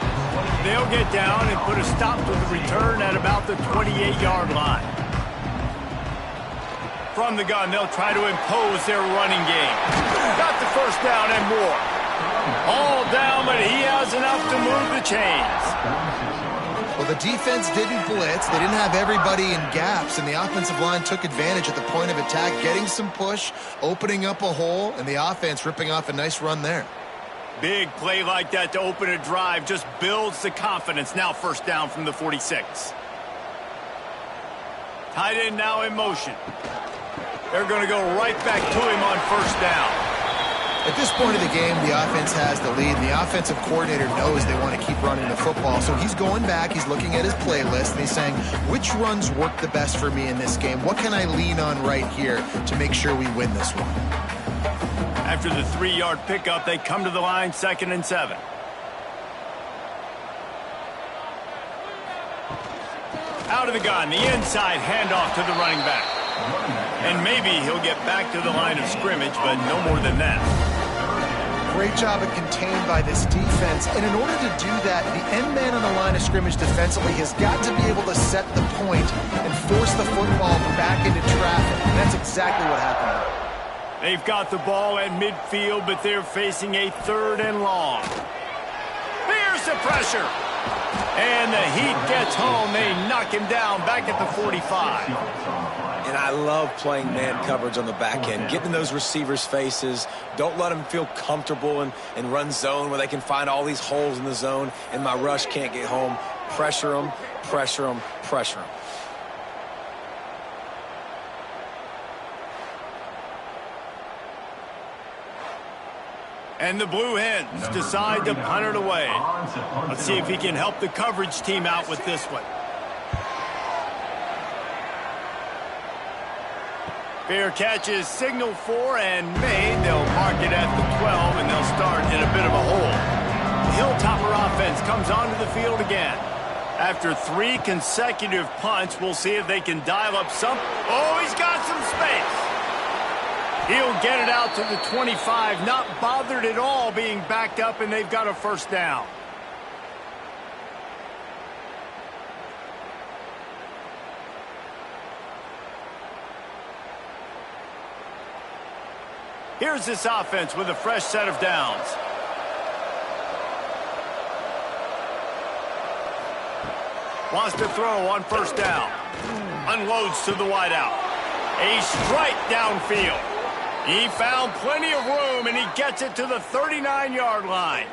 They'll get down and put a stop to the return at about the 28-yard line. From the gun, they'll try to impose their running game. Got the first down and more. All down, but he has enough to move the chains. Well, the defense didn't blitz. They didn't have everybody in gaps, and the offensive line took advantage at the point of attack, getting some push, opening up a hole, and the offense ripping off a nice run there. Big play like that to open a drive just builds the confidence. Now first down from the 46. Tight end now in motion. They're going to go right back to him on first down. At this point of the game, the offense has the lead, and the offensive coordinator knows they want to keep running the football. So he's going back, he's looking at his playlist, and he's saying, which runs work the best for me in this game? What can I lean on right here to make sure we win this one? After the 3-yard pickup, they come to the line, 2nd and 7. Out of the gun, the inside handoff to the running back. And maybe he'll get back to the line of scrimmage, but no more than that. Great job of contained by this defense. And in order to do that, the end man on the line of scrimmage defensively has got to be able to set the point and force the football back into traffic. And that's exactly what happened. They've got the ball at midfield, but they're facing a 3rd and long. Here's the pressure. And the Heat gets home. They knock him down back at the 45. And I love playing man coverage on the back end, getting in those receivers' faces. Don't let them feel comfortable and run zone where they can find all these holes in the zone and my rush can't get home. Pressure them, pressure them, pressure them. And the Blue Hens decide to punt it away. Let's see if he can help the coverage team out with this one. Fair catch is signaled for and made. They'll mark it at the 12, and they'll start in a bit of a hole. The Hilltopper offense comes onto the field again. After 3 consecutive punts, we'll see if they can dial up some. Oh, he's got some space. He'll get it out to the 25, not bothered at all being backed up, and they've got a first down. Here's this offense with a fresh set of downs. Wants to throw on first down. Unloads to the wideout. A strike downfield. He found plenty of room, and he gets it to the 39-yard line.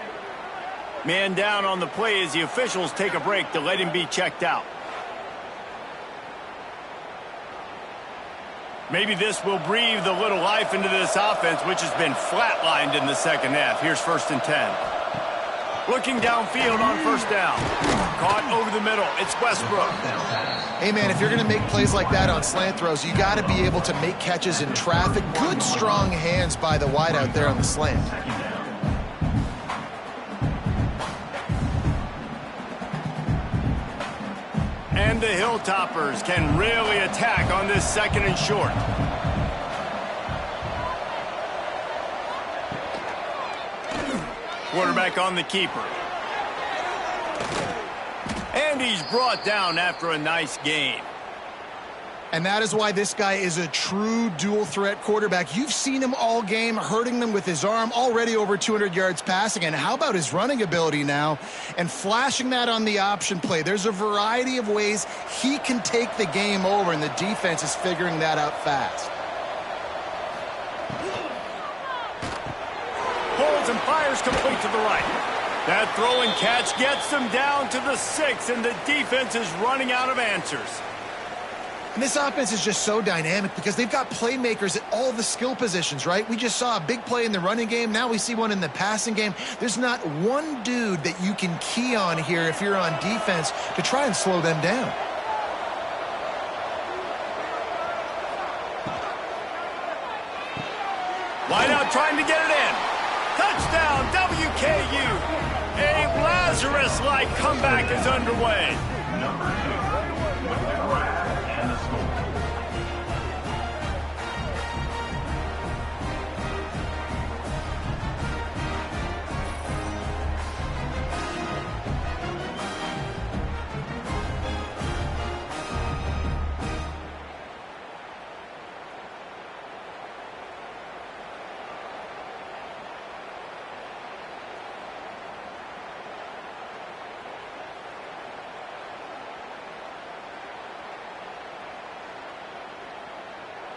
Man down on the play as the officials take a break to let him be checked out. Maybe this will breathe a little life into this offense, which has been flatlined in the second half. Here's 1st and 10. Looking downfield on first down. Caught over the middle. It's Westbrook. Hey, man, if you're going to make plays like that on slant throws, you got to be able to make catches in traffic. Good, strong hands by the wideout there on the slant. And the Hilltoppers can really attack on this 2nd and short. Quarterback on the keeper. And he's brought down after a nice game. And that is why this guy is a true dual-threat quarterback. You've seen him all game, hurting them with his arm, already over 200 yards passing. And how about his running ability now? And flashing that on the option play. There's a variety of ways he can take the game over, and the defense is figuring that out fast. Pulls and fires complete to the right. That throw and catch gets them down to the 6, and the defense is running out of answers. And this offense is just so dynamic because they've got playmakers at all the skill positions, right? We just saw a big play in the running game. Now we see one in the passing game. There's not one dude that you can key on here if you're on defense to try and slow them down. Wideout trying to get it in. Touchdown, WKU. A Lazarus-like comeback is underway. Number 2 with the grab and the score.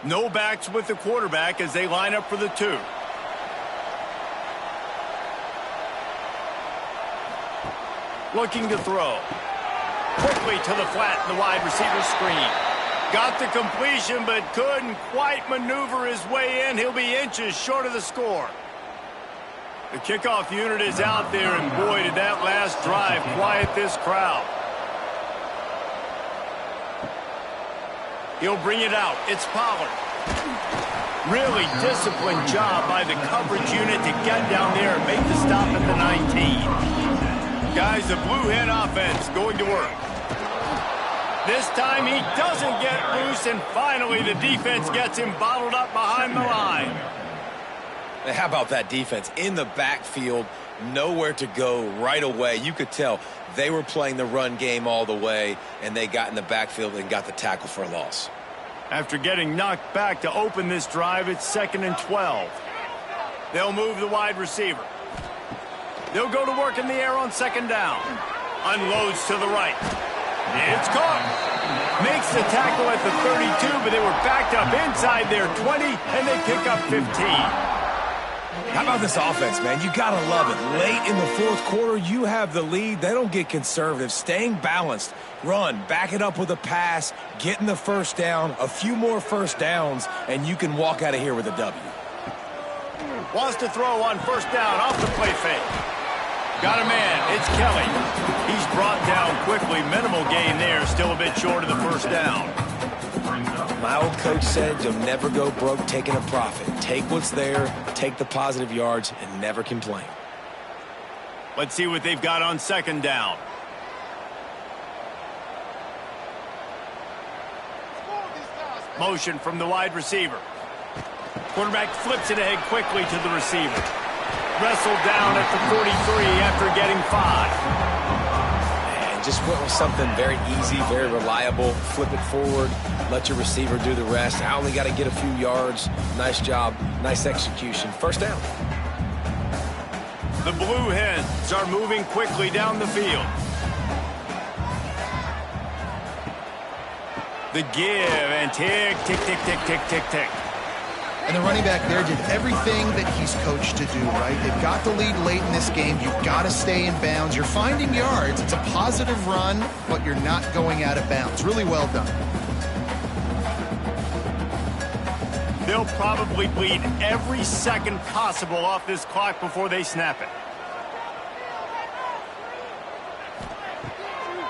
No backs with the quarterback as they line up for the 2. Looking to throw. Quickly to the flat in the wide receiver screen. Got the completion, but couldn't quite maneuver his way in. He'll be inches short of the score. The kickoff unit is out there, and boy, did that last drive quiet this crowd. He'll bring it out. It's Pollard. Really disciplined job by the coverage unit to get down there and make the stop at the 19. Guys, the Blue Hen offense going to work. This time he doesn't get loose, and finally the defense gets him bottled up behind the line. How about that defense in the backfield, nowhere to go right away. You could tell they were playing the run game all the way, and they got in the backfield and got the tackle for a loss. After getting knocked back to open this drive, it's 2nd and 12. They'll move the wide receiver. They'll go to work in the air on 2nd down. Unloads to the right. It's caught. Makes the tackle at the 32, but they were backed up inside their 20, and they pick up 15. How about this offense, man? You got to love it. Late in the 4th quarter, you have the lead. They don't get conservative. Staying balanced. Run, back it up with a pass, getting the 1st down, a few more 1st downs, and you can walk out of here with a W. Wants to throw on 1st down off the play fake. Got a man. It's Kelly. He's brought down quickly. Minimal gain there. Still a bit short of the 1st down. My old coach said you'll never go broke taking a profit. Take what's there, take the positive yards, and never complain. Let's see what they've got on 2nd down. Motion from the wide receiver. Quarterback flips it ahead quickly to the receiver. Wrestled down at the 43 after getting 5. Just went with something very easy, very reliable. Flip it forward, let your receiver do the rest. I only got to get a few yards. Nice job, nice execution. 1st down. The Blue Hens are moving quickly down the field. The give and tick, tick, tick, tick, tick, tick, tick. And the running back there did everything that he's coached to do, right? They've got the lead late in this game. You've got to stay in bounds. You're finding yards. It's a positive run, but you're not going out of bounds. Really well done. They'll probably bleed every second possible off this clock before they snap it.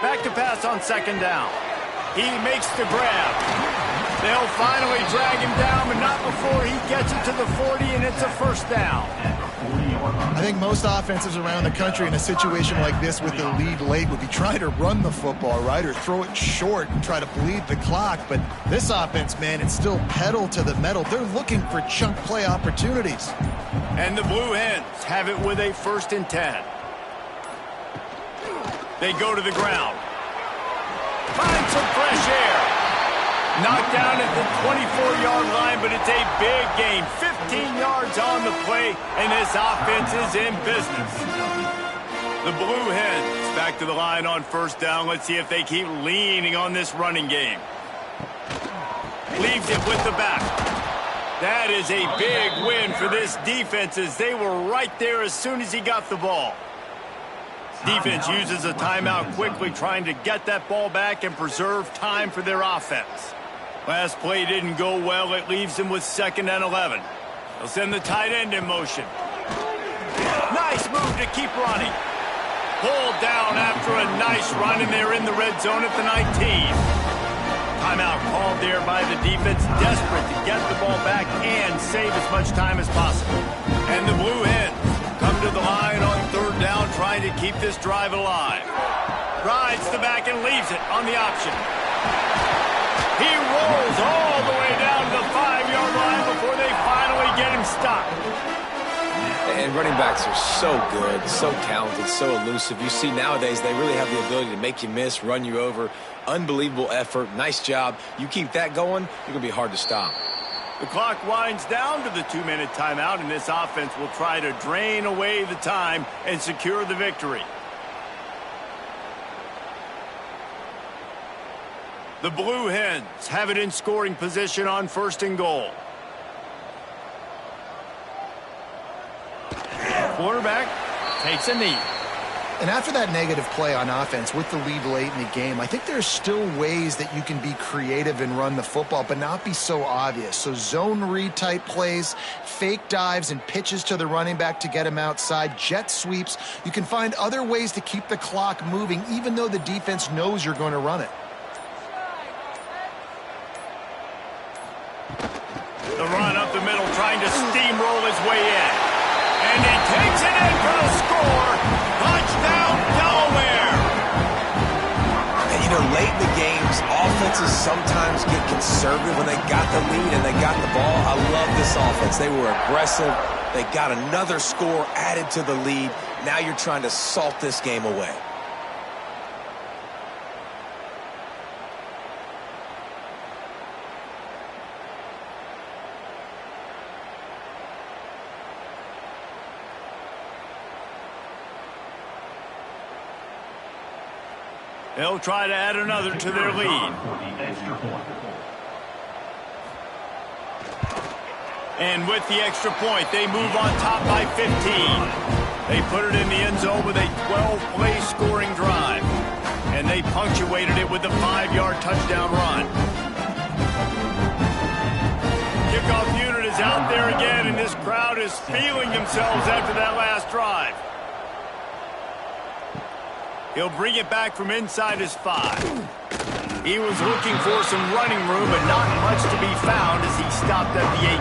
Back to pass on 2nd down. He makes the grab. They'll finally drag him down, but not before he gets it to the 40, and it's a 1st down. I think most offenses around the country in a situation like this with the lead late would be trying to run the football, right, or throw it short and try to bleed the clock. But this offense, man, it's still pedal to the metal. They're looking for chunk play opportunities. And the Blue Hens have it with a 1st and 10. They go to the ground. Find some fresh air. Knocked down at the 24-yard line, but it's a big gain. 15 yards on the play, and this offense is in business. The Blue Hens back to the line on 1st down. Let's see if they keep leaning on this running game. Leaves it with the back. That is a big win for this defense as they were right there as soon as he got the ball. Defense uses a timeout quickly, trying to get that ball back and preserve time for their offense. Last play didn't go well. It leaves them with 2nd and 11. They'll send the tight end in motion. Nice move to keep running. Pulled down after a nice run, and they're in the red zone at the 19. Timeout called there by the defense, desperate to get the ball back and save as much time as possible. And the Blue Hens come to the line on 3rd down, trying to keep this drive alive. Rides the back and leaves it on the option. He rolls all the way down to the 5-yard line before they finally get him stopped. And running backs are so good, so talented, so elusive. You see nowadays they really have the ability to make you miss, run you over. Unbelievable effort. Nice job. You keep that going, you're going to be hard to stop. The clock winds down to the 2-minute timeout, and this offense will try to drain away the time and secure the victory. The Blue Hens have it in scoring position on 1st and goal. Quarterback takes a knee. And after that negative play on offense with the lead late in the game, I think there's still ways that you can be creative and run the football, but not be so obvious. So zone read type plays, fake dives and pitches to the running back to get him outside, jet sweeps. You can find other ways to keep the clock moving, even though the defense knows you're going to run it. The run up the middle, trying to steamroll his way in. And he takes it in for the score. Touchdown, Delaware. And, you know, late in the games, offenses sometimes get conservative when they got the lead and they got the ball. I love this offense. They were aggressive. They got another score added to the lead. Now you're trying to salt this game away. They'll try to add another to their lead. And with the extra point, they move on top by 15. They put it in the end zone with a 12-play scoring drive. And they punctuated it with a 5-yard touchdown run. Kickoff unit is out there again, and this crowd is feeling themselves after that last drive. He'll bring it back from inside his 5. He was looking for some running room, but not much to be found as he stopped at the 18.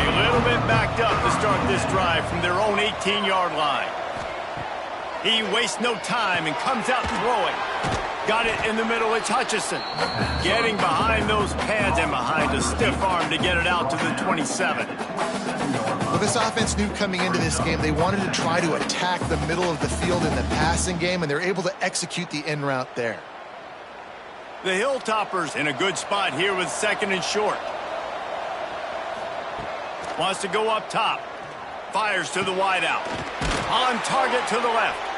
A little bit backed up to start this drive from their own 18-yard line. He wastes no time and comes out throwing. Got it in the middle. It's Hutchinson getting behind those pads and behind a stiff arm to get it out to the 27. Well, this offense knew coming into this game they wanted to try to attack the middle of the field in the passing game, and they're able to execute the in route there. The Hilltoppers in a good spot here with 2nd and short. Wants to go up top. Fires to the wideout. On target to the left.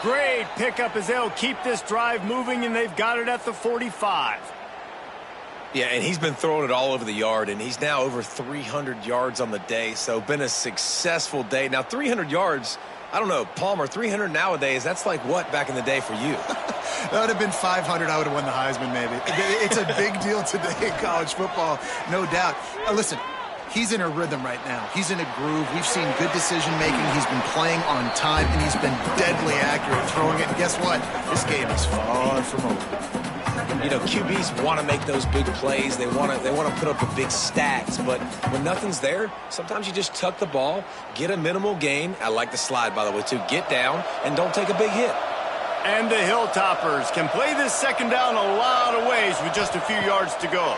Great pickup as they'll keep this drive moving, and they've got it at the 45. Yeah, and he's been throwing it all over the yard, and he's now over 300 yards on the day, so been a successful day. Now, 300 yards, I don't know, Palmer, 300 nowadays, that's like what back in the day for you? That would have been 500. I would have won the Heisman, maybe. It's a big deal today in college football, no doubt. Listen, he's in a rhythm right now. He's in a groove. We've seen good decision-making. He's been playing on time, and he's been deadly accurate throwing it. And guess what? This game is far from over. You know, QBs want to make those big plays. They want to put up the big stats. But when nothing's there, sometimes you just tuck the ball, get a minimal gain. I like the slide, by the way, too. Get down and don't take a big hit. And the Hilltoppers can play this 2nd down a lot of ways with just a few yards to go.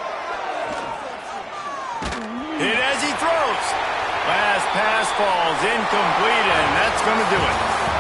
Hit as he throws. Last pass falls incomplete, and that's going to do it.